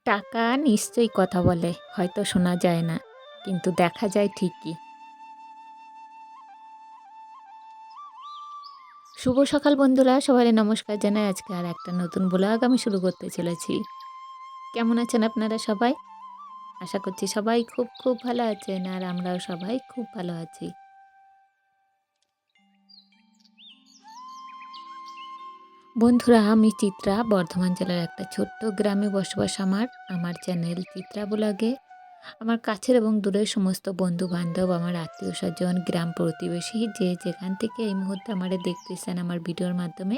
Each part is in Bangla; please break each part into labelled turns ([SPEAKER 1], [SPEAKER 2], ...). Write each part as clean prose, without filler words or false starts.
[SPEAKER 1] টাকা নিশ্চয়ই কথা বলে, হয়তো শোনা যায় না, কিন্তু দেখা যায় ঠিকই। শুভ সকাল বন্ধুরা, সবাইকে নমস্কার জানাই। আজকে আর একটা নতুন ব্লগ আমি শুরু করতে চলেছি। কেমন আছেন আপনারা সবাই? আশা করছি সবাই খুব খুব ভালো আছেন, আর আমরাও সবাই খুব ভালো আছি। বন্ধুরা, আমি চিত্রা, বর্ধমান জেলার একটা ছোট্ট গ্রামে বসবাস আমার। আমার চ্যানেল চিত্রা ব্লগে আমার কাছের এবং দূরের সমস্ত বন্ধু-বান্ধব, আমার আত্মীয়স্বজন, গ্রাম প্রতিবেশী যে যেখান থেকে এই মুহূর্তে আমারে দেখতেছেন আমার ভিডিওর মাধ্যমে,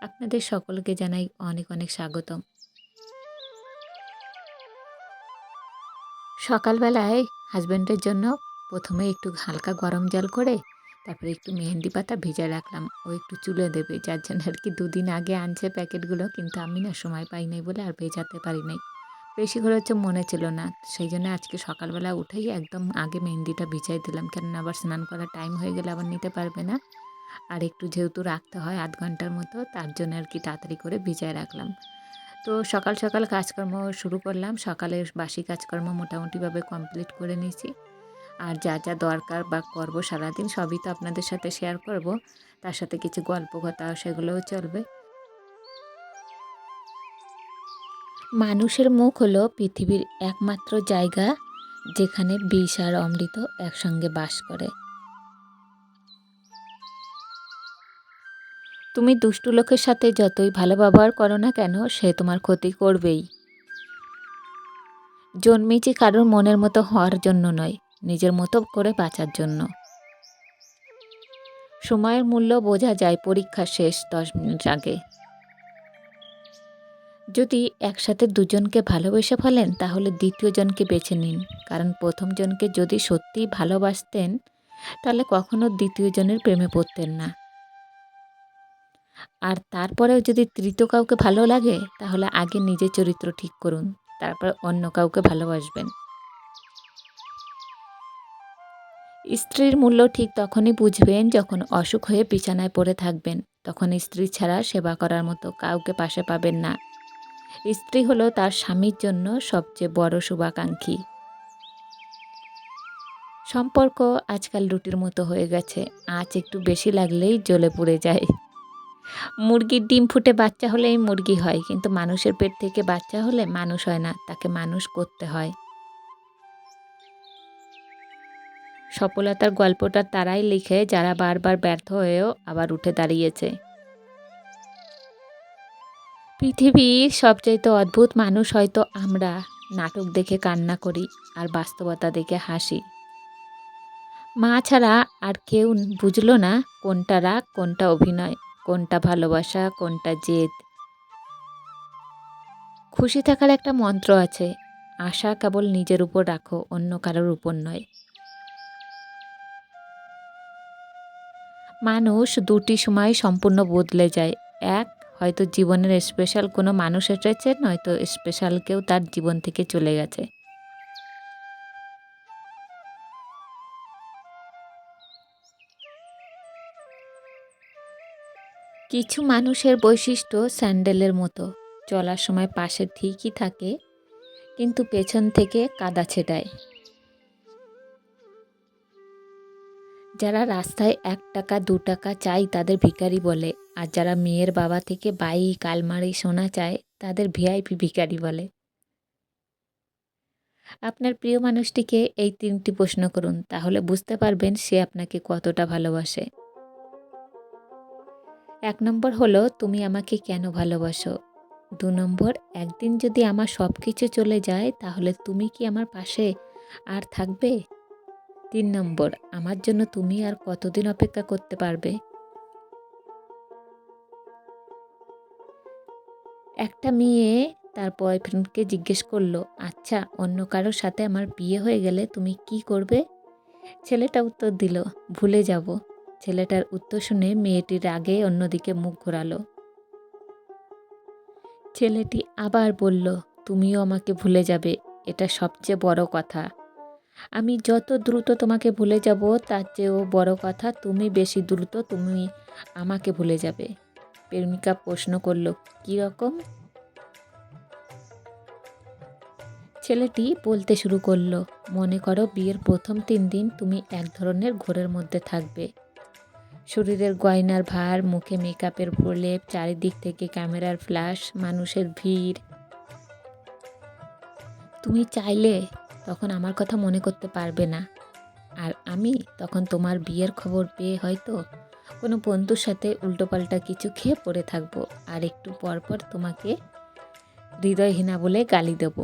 [SPEAKER 1] আপনাদের সকলকে জানাই অনেক অনেক স্বাগতম। সকালবেলায় হাসব্যান্ডের জন্য প্রথমে একটু হালকা গরম জল করে তারপরে একটু মেহেন্দি পাতা ভিজায় রাখলাম। ও একটু চুলে দেবে, যার জন্য আর কি ২ দিন আগে আনছে প্যাকেটগুলো, কিন্তু আমি না সময় পাই নাই বলে আর ভেজাতে পারি নাই। বেশি করে হচ্ছে মনে ছিল না। সেই জন্য আজকে সকালবেলা উঠেই একদম আগে মেহেন্দিটা ভিজাই দিলাম। কেননা আবার স্নান করার টাইম হয়ে গেলে আবার নিতে পারবে না। আর একটু যেহেতু রাখতে হয় ০.৫ ঘন্টার মতো, তার জন্য আর কি তাড়াতাড়ি করে ভিজায় রাখলাম। তো সকাল সকাল কাজকর্ম শুরু করলাম। সকালের বাসি কাজকর্ম মোটামুটিভাবে কমপ্লিট করে নিয়েছি। আর যা যা দরকার বা করব সারাদিন সবই তো আপনাদের সাথে শেয়ার করব। তার সাথে কিছু গল্প কথা সেগুলোও চলবে। মানুষের মুখ হলো পৃথিবীর একমাত্র জায়গা যেখানে বিষ আর অমৃত একসঙ্গে বাস করে। তুমি দুষ্টু লোকের সাথে যতই ভালো ব্যবহার করো না কেন, সে তোমার ক্ষতি করবেই। জন্মেছি কারোর মনের মতো হওয়ার জন্য নয়, নিজের মতো করে বাঁচার জন্য। সময়ের মূল্য বোঝা যায় পরীক্ষা শেষ ১০ মিনিট আগে। যদি একসাথে দুজনকে ভালোবেসে ফেলেন তাহলে দ্বিতীয় জনকে বেছে নিন, কারণ প্রথম জনকে যদি সত্যিই ভালোবাসতেন তাহলে কখনো দ্বিতীয় জনের প্রেমে পড়তেন না। আর তারপরেও যদি তৃতীয় কাউকে ভালো লাগে তাহলে আগে নিজের চরিত্র ঠিক করুন, তারপর অন্য কাউকে ভালোবাসবেন। স্ত্রীর মূল্য ঠিক তখনই বুঝবেন যখন অসুখ হয়ে বিছানায় পড়ে থাকবেন, তখন স্ত্রী ছাড়া সেবা করার মতো কাউকে পাশে পাবেন না। স্ত্রী হলো তার স্বামীর জন্য সবচেয়ে বড় শুভাকাঙ্ক্ষী। সম্পর্ক আজকাল রুটির মতো হয়ে গেছে, আঁচ একটু বেশি লাগলেই জ্বলে পুড়ে যায়। মুরগির ডিম ফুটে বাচ্চা হলেই মুরগি হয়, কিন্তু মানুষের পেট থেকে বাচ্চা হলে মানুষ হয় না, তাকে মানুষ করতে হয়। সফলতার গল্পটা তারাই লিখে যারা বারবার ব্যর্থ হয়েও আবার উঠে দাঁড়িয়েছে। পৃথিবীর সবচাইতে অদ্ভুত মানুষ হয়তো আমরা। নাটক দেখে কান্না করি আর বাস্তবতা দেখে হাসি। মা ছাড়া আর কেউ বুঝলো না কোনটা রাগ, কোনটা অভিনয়, কোনটা ভালোবাসা, কোনটা জেদ। খুশি থাকার একটা মন্ত্র আছে, আশা কেবল নিজের উপর রাখো, অন্য কারোর উপর নয়। মানুষ দুটি সময় সম্পূর্ণ বদলে যায়। এক, হয়তো জীবনের স্পেশাল কোনো মানুষ এসেছে, নয়তো স্পেশাল কেউ তার জীবন থেকে চলে গেছে। কিছু মানুষের বৈশিষ্ট্য স্যান্ডেলের মতো, চলার সময় পাশে ঠিকই থাকে কিন্তু পেছন থেকে কাদা ছেটায়। যারা রাস্তায় ১ টাকা ২ টাকা চায় তাদের ভিখারি বলে, আর যারা মেয়ের বাবা থেকে বাইক, আলমারি, সোনা চায় তাদের ভিআইপি ভিখারি বলে। আপনার প্রিয় মানুষটিকে এই ৩টি প্রশ্ন করুন, তাহলে বুঝতে পারবেন সে আপনাকে কতটা ভালোবাসে। ১ নম্বর হলো, তুমি আমাকে কেন ভালোবাসো? ২ নম্বর, একদিন যদি আমার সব কিছু চলে যায় তাহলে তুমি কি আমার পাশে আর থাকবে? ৩ নম্বর, আমার জন্য তুমি আর কতদিন অপেক্ষা করতে পারবে? একটা মেয়ে তার বয়ফ্রেন্ডকে জিজ্ঞেস করলো, আচ্ছা অন্য কারোর সাথে আমার বিয়ে হয়ে গেলে তুমি কি করবে? ছেলেটা উত্তর দিল, ভুলে যাব। ছেলেটার উত্তর শুনে মেয়েটি রাগে অন্যদিকে মুখ ঘোরালো। ছেলেটি আবার বলল, তুমিও আমাকে ভুলে যাবে, এটা সবচেয়ে বড় কথা। আমি যত দ্রুত তোমাকে ভুলে যাব তার চেয়েও বড় কথা, তুমি বেশি দ্রুত তুমি আমাকে ভুলে যাবে। প্রেমিকা প্রশ্ন করল, কী রকম? ছেলেটি বলতে শুরু করলো, মনে করো বিয়ের প্রথম 3 দিন তুমি এক ধরনের ঘোরের মধ্যে থাকবে। শরীরের গয়নার ভার, মুখে মেকআপের প্রলেপ, চারিদিক থেকে ক্যামেরার ফ্ল্যাশ, মানুষের ভিড়। তুমি চাইলে তখন আমার কথা মনে করতে পারবে না। আর আমি তখন তোমার বিয়ের খবর পেয়ে হয়তো কোনো বন্ধুর সাথে উল্টোপাল্টা কিছু খেয়ে পড়ে থাকবো, আর একটু পর পর তোমাকে হৃদয়হীনা বলে গালি দেব।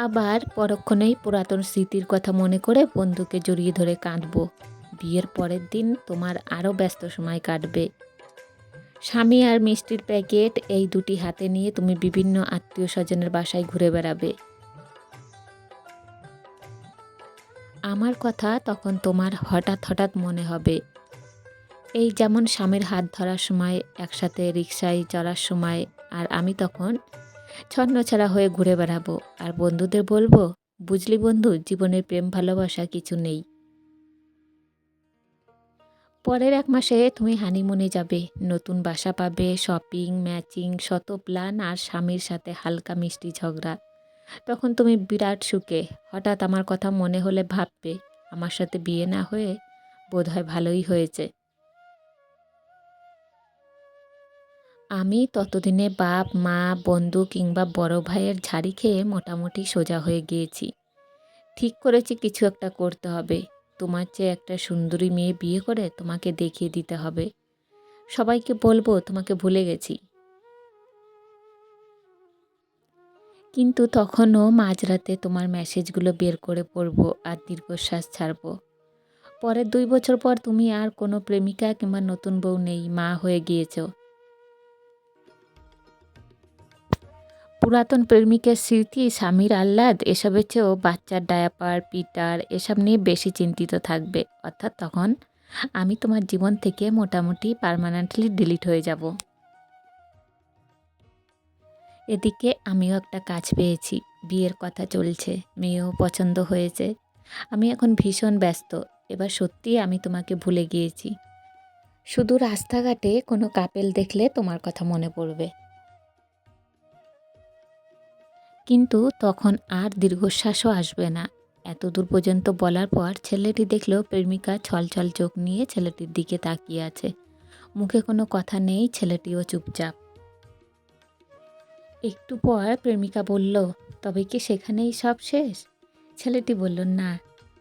[SPEAKER 1] আবার পরক্ষণেই পুরাতন স্মৃতির কথা মনে করে বন্ধুকে জড়িয়ে ধরে কাঁদবো। বিয়ের পরের দিন তোমার আরও ব্যস্ত সময় কাটবে। স্বামী আর মিষ্টির প্যাকেট এই দুটি হাতে নিয়ে তুমি বিভিন্ন আত্মীয় স্বজনের বাসায় ঘুরে বেড়াবে। আমার কথা তখন তোমার হঠাৎ হঠাৎ মনে হবে। এই যেমন স্বামীর হাত ধরার সময়, একসাথে রিকশায় চড়ার সময়। আর আমি তখন ছন্নছাড়া হয়ে ঘুরে বেড়াবো আর বন্ধুদের বলবো, বুঝলি বন্ধু, জীবনের প্রেম ভালোবাসা কিছু নেই। পরের 1 মাসে তুমি হানিমুনে যাবে, নতুন বাসা পাবে, শপিং, ম্যাচিং, শত প্ল্যান, আর স্বামীর সাথে হালকা মিষ্টি ঝগড়া। তখন তুমি বিরাট সুখে। হঠাৎ আমার কথা মনে হলে ভাববে, আমার সাথে বিয়ে না হয়ে বোধহয় ভালোই হয়েছে। আমি ততদিনে বাপ, মা, বন্ধু কিংবা বড় ভাইয়ের ঝাড়ি খেয়ে মোটামুটি সোজা হয়ে গিয়েছি। ঠিক করেছি কিছু একটা করতে হবে। তোমার চেয়ে একটা সুন্দরী মেয়ে বিয়ে করে তোমাকে দেখিয়ে দিতে হবে। সবাইকে বলবো তোমাকে ভুলে গেছি। কিন্তু তখনও মাঝরাতে তোমার মেসেজগুলো বের করে পড়বো আর দীর্ঘশ্বাস ছাড়বো। পরের 2 বছর পর তুমি আর কোনো প্রেমিকা কিংবা নতুন বউ নেই, মা হয়ে গিয়েছো। পুরাতন প্রেমিকের স্মৃতি, স্বামীর আহ্লাদ, এসবের চেয়েও বাচ্চার ডায়াপার, পিটার, এসব নিয়ে বেশি চিন্তিত থাকবে। অর্থাৎ তখন আমি তোমার জীবন থেকে মোটামুটি পার্মানেন্টলি ডিলিট হয়ে যাব। এদিকে আমিও একটা কাজ পেয়েছি, বিয়ের কথা চলছে, মেয়েও পছন্দ হয়েছে। আমি এখন ভীষণ ব্যস্ত। এবার সত্যিই আমি তোমাকে ভুলে গিয়েছি। শুধু রাস্তাঘাটে কোনো কাপেল দেখলে তোমার কথা মনে পড়বে। কিন্তু তখন আর দীর্ঘশ্বাসও আসবে না। এতদূর পর্যন্ত বলার পর ছেলেটি দেখল প্রেমিকা ছলছল চোখ নিয়ে ছেলেটির দিকে তাকিয়ে আছে। মুখে কোনো কথা নেই, ছেলেটিও চুপচাপ। একটু পর প্রেমিকা বলল, তবে কি সেখানেই সব শেষ? ছেলেটি বলল, না,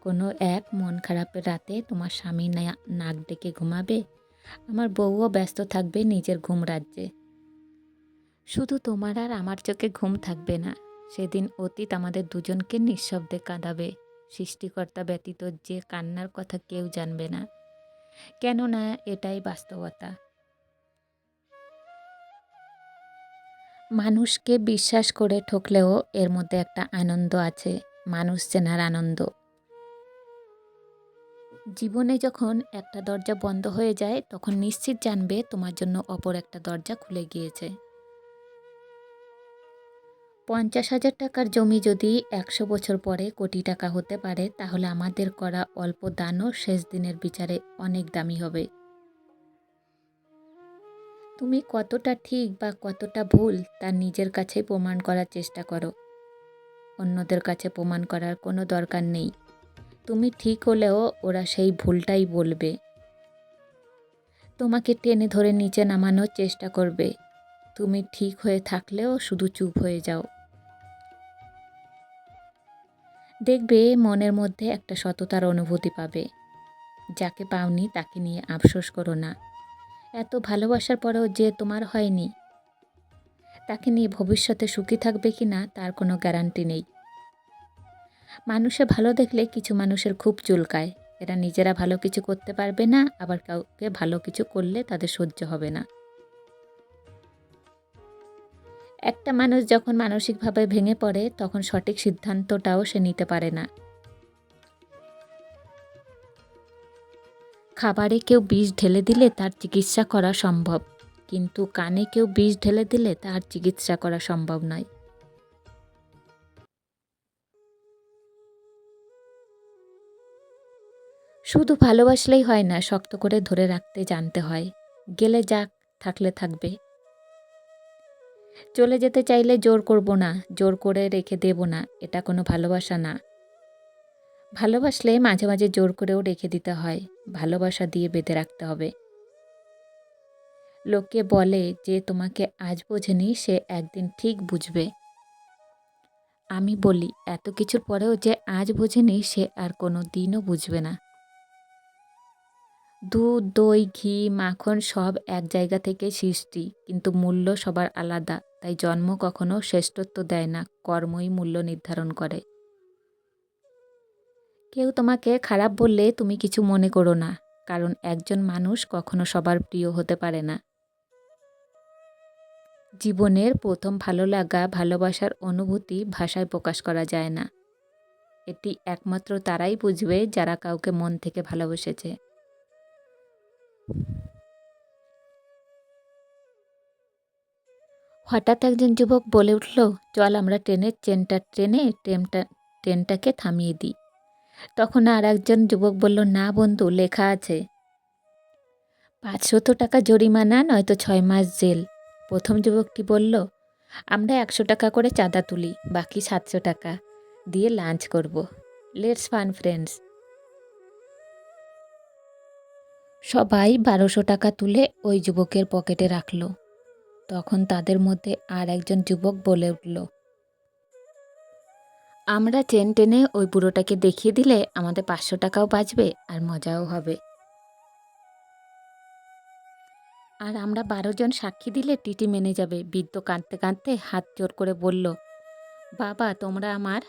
[SPEAKER 1] কোনো এক মন খারাপের রাতে তোমার স্বামী নাক ডেকে ঘুমাবে, আমার বউও ব্যস্ত থাকবে নিজের ঘুম রাজ্যে। শুধু তোমার আর আমার চোখে ঘুম থাকবে না। সেদিন অতীত আমাদের দুজনকে নিঃশব্দে কাঁদাবে। সৃষ্টিকর্তা ব্যতীত যে কান্নার কথা কেউ জানবে না, কেননা এটাই বাস্তবতা। মানুষকে বিশ্বাস করে ঠকলেও এর মধ্যে একটা আনন্দ আছে, মানুষ চেনার আনন্দ। জীবনে যখন একটা দরজা বন্ধ হয়ে যায় তখন নিশ্চিত জানবে তোমার জন্য অপর একটা দরজা খুলে গিয়েছে। 50,000 টাকার জমি যদি 100 বছর পরে কোটি টাকা হতে পারে, তাহলে আমাদের করা অল্প দানও শেষ দিনের বিচারে অনেক দামি হবে। তুমি কতটা ঠিক বা কতটা ভুল তা নিজের কাছেই প্রমাণ করার চেষ্টা করো। অন্যদের কাছে প্রমাণ করার কোনো দরকার নেই। তুমি ঠিক হলেও ওরা সেই ভুলটাই বলবে। তোমাকে টেনে ধরে নিচে নামানোর চেষ্টা করবে। তুমি ঠিক হয়ে থাকলেও শুধু চুপ হয়ে যাও। দেখবে মনের মধ্যে একটা সততার অনুভূতি পাবে। যাকে পাওনি তাকে নিয়ে আফসোস করো না। এত ভালোবাসার পরেও যে তোমার হয়নি, তাকে নিয়ে ভবিষ্যতে সুখী থাকবে কি না তার কোনো গ্যারান্টি নেই। মানুষে ভালো দেখলে কিছু মানুষের খুব চুলকায়। এরা নিজেরা ভালো কিছু করতে পারবে না, আবার কাউকে ভালো কিছু করলে তাদের সহ্য হবে না। একটা মানুষ যখন মানসিকভাবে ভেঙে পড়ে তখন সঠিক সিদ্ধান্তটাও সে নিতে পারে না। খাবারে কেউ বিষ ঢেলে দিলে তার চিকিৎসা করা সম্ভব, কিন্তু কানে কেউ বিষ ঢেলে দিলে তার চিকিৎসা করা সম্ভব নয়। শুধু ভালোবাসলেই হয় না, শক্ত করে ধরে রাখতে জানতে হয়। গেলে যাক, থাকলে থাকবে। চলে যেতে চাইলে জোর করব না, জোর করে রেখে দেব না, এটা কোনো ভালোবাসা না। ভালোবাসলে মাঝে মাঝে জোর করেও রেখে দিতে হয়, ভালোবাসা দিয়ে বেঁধে রাখতে হবে। লোকে বলে যে তোমাকে আজ বোঝেনি সে একদিন ঠিক বুঝবে। আমি বলি এত কিছুর পরেও যে আজ বোঝেনি সে আর কোনো দিনও বুঝবে না। দুধ, দই, ঘি, মাখন সব এক জায়গা থেকে সৃষ্টি, কিন্তু মূল্য সবার আলাদা। তাই জন্ম কখনো শ্রেষ্ঠত্ব দেয় না, কর্মই মূল্য নির্ধারণ করে। কেউ তোমাকে খারাপ বললে তুমি কিছু মনে করো না, কারণ একজন মানুষ কখনো সবার প্রিয় হতে পারে না। জীবনের প্রথম ভালো লাগা, ভালোবাসার অনুভূতি ভাষায় প্রকাশ করা যায় না। এটি একমাত্র তারাই বুঝবে যারা কাউকে মন থেকে ভালোবেসেছে। হঠাৎ একজন যুবক বলে উঠল, চল আমরা ট্রেনটাকে থামিয়ে দিই। তখন আর একজন যুবক বলল, না বন্ধু, লেখা আছে 500 টাকা জরিমানা, নয়তো 6 মাস জেল। প্রথম যুবকটি বলল, আমরা 100 টাকা করে চাঁদা তুলি, বাকি 700 টাকা দিয়ে লাঞ্চ করব। Let's fun friends. সবাই 1200 টাকা তুলে ওই যুবকের পকেটে রাখল। তখন তাদের মধ্যে আর একজন যুবক বলে উঠল, আমরা চেন টেনে ওই বুড়োটাকে দেখিয়ে দিলে আমাদের 500 টাকাও বাঁচবে আর মজাও হবে। আর আমরা 12 জন সাক্ষী দিলে টিটি মেনে যাবে। বৃদ্ধ কাঁদতে কাঁদতে হাত জোর করে বলল, বাবা তোমরা আমার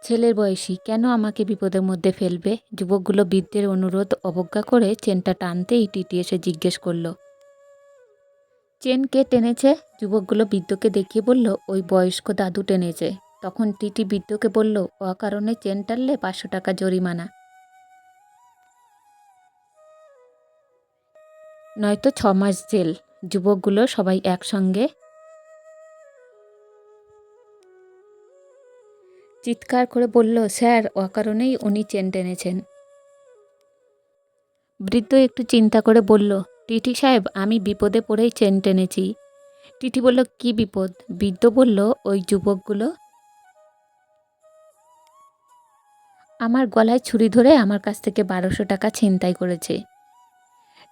[SPEAKER 1] ছেলের বয়সী, কেন আমাকে বিপদের মধ্যে ফেলবে? যুবকগুলো বৃদ্ধের অনুরোধ অবজ্ঞা করে চেনটা টানতেই টিটি এসে জিজ্ঞেস করল, চেন কে টেনেছে? যুবকগুলো বৃদ্ধকে দেখিয়ে বলল, ওই বয়স্ক দাদু টেনেছে। তখন টিটি বৃদ্ধকে বলল, অকারণে চেন টানলে 500 টাকা জরিমানা, নয়তো 6 মাস জেল। যুবকগুলো সবাই একসঙ্গে চিৎকার করে বলল, স্যার, অকারণেই উনি চেন টেনেছেন। বৃদ্ধ একটু চিন্তা করে বলল, টিটি সাহেব, আমি বিপদে পড়েই চেন টেনেছি। টিটি বলল, কি বিপদ? বৃদ্ধ বলল, ওই যুবকগুলো আমার গলায় ছুরি ধরে আমার কাছ থেকে 1200 টাকা ছিনতাই করেছে।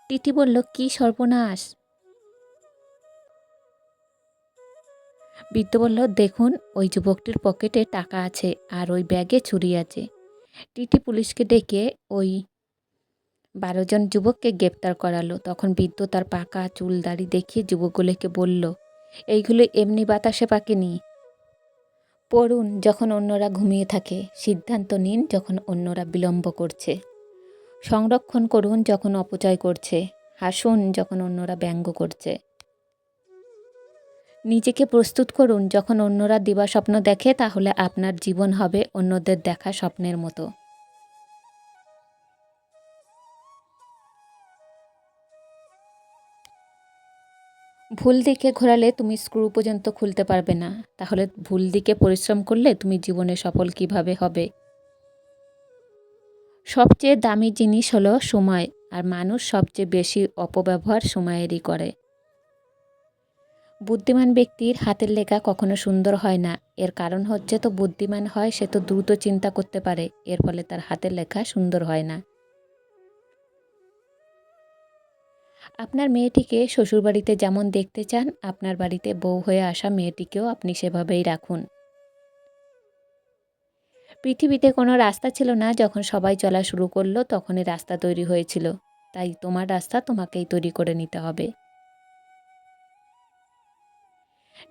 [SPEAKER 1] টিটি বলল, কি সর্বনাশ! বৃদ্ধ বলল, দেখুন, ওই যুবকটির পকেটে টাকা আছে আর ওই ব্যাগে ছুরি আছে। টিটি পুলিশকে ডেকে ওই 12 জন যুবককে গ্রেপ্তার করালো। তখন বৃদ্ধ তার পাকা চুল দাড়ি দেখিয়ে যুবকগুলোকে বলল, এইগুলো এমনি বাতাসে পাকেনি। পড়ুন যখন অন্যরা ঘুমিয়ে থাকে, সিদ্ধান্ত নিন যখন অন্যরা বিলম্ব করছে, সংরক্ষণ করুন যখন অপচয় করছে, হাসুন যখন অন্যরা ব্যঙ্গ করছে। নিজেকে প্রস্তুত করুন যখন অন্যরা দিবাস্বপ্ন দেখে, তাহলে আপনার জীবন হবে অন্যদের দেখা স্বপ্নের মতো। ভুল দিকে ঘোরালে তুমি স্ক্রু পর্যন্ত খুলতে পারবে না, তাহলে ভুল দিকে পরিশ্রম করলে তুমি জীবনে সফল কিভাবে হবে? সবচেয়ে দামি জিনিস হলো সময়, আর মানুষ সবচেয়ে বেশি অপব্যবহার সময়েরই করে। বুদ্ধিমান ব্যক্তির হাতের লেখা কখনো সুন্দর হয় না। এর কারণ হচ্ছে, তো বুদ্ধিমান হয় সে তো দ্রুত চিন্তা করতে পারে, এর ফলে তার হাতের লেখা সুন্দর হয় না। আপনার মেয়েটিকে শ্বশুরবাড়িতে যেমন দেখতে চান, আপনার বাড়িতে বউ হয়ে আসা মেয়েটিকেও আপনি সেভাবেই রাখুন। পৃথিবীতে কোনো রাস্তা ছিল না, যখন সবাই চলা শুরু করলো তখনই রাস্তা তৈরি হয়েছিল। তাই তোমার রাস্তা তোমাকেই তৈরি করে নিতে হবে।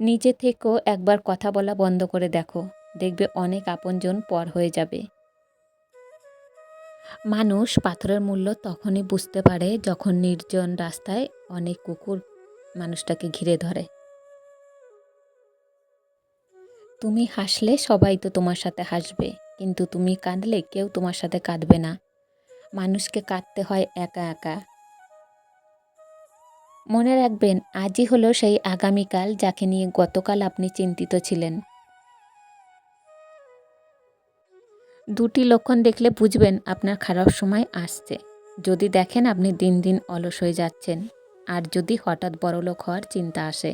[SPEAKER 1] নিজে থেকেও একবার কথা বলা বন্ধ করে দেখো, দেখবে অনেক আপনজন পর হয়ে যাবে। মানুষ পাথরের মূল্য তখনই বুঝতে পারে যখন নির্জন রাস্তায় অনেক কুকুর মানুষটাকে ঘিরে ধরে। তুমি হাসলে সবাই তো তোমার সাথে হাসবে, কিন্তু তুমি কাঁদলে কেউ তোমার সাথে কাঁদবে না। মানুষকে কাঁদতে হয় একা একা। মনে রাখবেন, আজই হলো সেই আগামীকাল যাকে নিয়ে গতকাল আপনি চিন্তিত ছিলেন। দুটি লক্ষণ দেখলে বুঝবেন আপনার খারাপ সময় আসছে। যদি দেখেন আপনি দিন দিন অলস হয়ে যাচ্ছেন, আর যদি হঠাৎ বড়লোক হওয়ার চিন্তা আসে।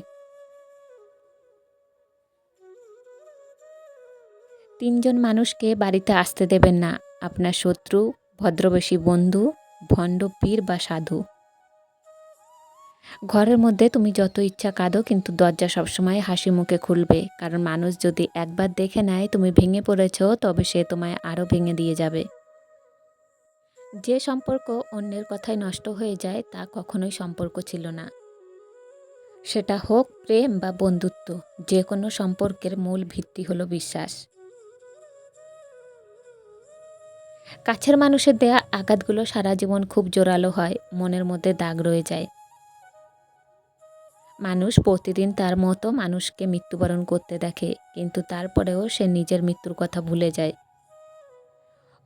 [SPEAKER 1] ৩ জন মানুষকে বাড়িতে আসতে দেবেন না। আপনার শত্রু, ভদ্রবেশী বন্ধু, ভণ্ড পীর বা সাধু। ঘরের মধ্যে তুমি যত ইচ্ছা কাঁদো, কিন্তু দরজা সবসময় হাসি মুখে খুলবে, কারণ মানুষ যদি একবার দেখে নেয় তুমি ভেঙে পড়েছ, তবে সে তোমায় আরও ভেঙে দিয়ে যাবে। যে সম্পর্ক অন্যের কথায় নষ্ট হয়ে যায় তা কখনোই সম্পর্ক ছিল না। সেটা হোক প্রেম বা বন্ধুত্ব, যে কোনো সম্পর্কের মূল ভিত্তি হলো বিশ্বাস। কাছের মানুষের দেয়া আঘাতগুলো সারা জীবন খুব জোরালো হয়, মনের মধ্যে দাগ রয়ে যায়। মানুষ প্রতিদিন তার মতো মানুষকে মৃত্যুবরণ করতে দেখে, কিন্তু তারপরেও সে নিজের মৃত্যুর কথা ভুলে যায়।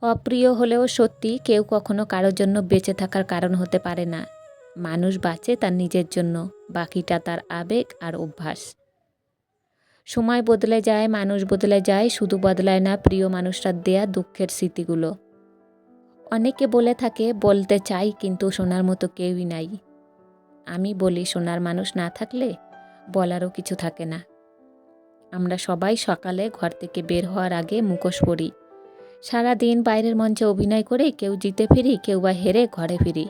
[SPEAKER 1] অপ্রিয় হলেও সত্যি, কেউ কখনো কারোর জন্য বেঁচে থাকার কারণ হতে পারে না। মানুষ বাঁচে তার নিজের জন্য, বাকিটা তার আবেগ আর অভ্যাস। সময় বদলে যায়, মানুষ বদলে যায়, শুধু বদলায় না প্রিয় মানুষটার দেয়া দুঃখের স্মৃতিগুলো। অনেকে বলে থাকে বলতে চাই, কিন্তু শোনার মতো কেউই নাই। আমি বলি, শোনার মানুষ না থাকলে বলারও কিছু থাকে না। আমরা সবাই সকালে ঘর থেকে বের হওয়ার আগে মুখোশ পরি। সারাদিন বাইরের মঞ্চে অভিনয় করে কেউ জিতে ফিরি, কেউ বা হেরে ঘরে ফিরি।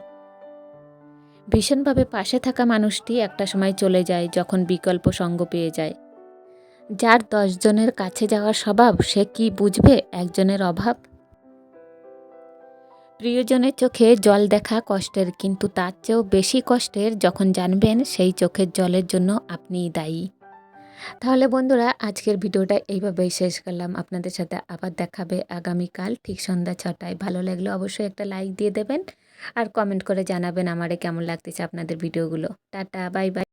[SPEAKER 1] ভীষণভাবে পাশে থাকা মানুষটি একটা সময় চলে যায়, যখন বিকল্প সঙ্গ পেয়ে যায়। যার 10 জনের কাছে যাওয়ার স্বভাব, সে কি বুঝবে একজনের অভাব? প্রিয়জনের চোখে জল দেখা কষ্টের, কিন্তু তার চেয়েও বেশি কষ্টের যখন জানবেন সেই চোখের জলের জন্য আপনিই দায়ী। তাহলে বন্ধুরা, আজকের ভিডিওটা এইভাবেই শেষ করলাম। আপনাদের সাথে আবার দেখাবে আগামীকাল ঠিক সন্ধ্যা 6টায়। ভালো লাগলে অবশ্যই একটা লাইক দিয়ে দেবেন আর কমেন্ট করে জানাবেন আমারে কেমন লাগতেছে আপনাদের ভিডিওগুলো। Tata, bye bye.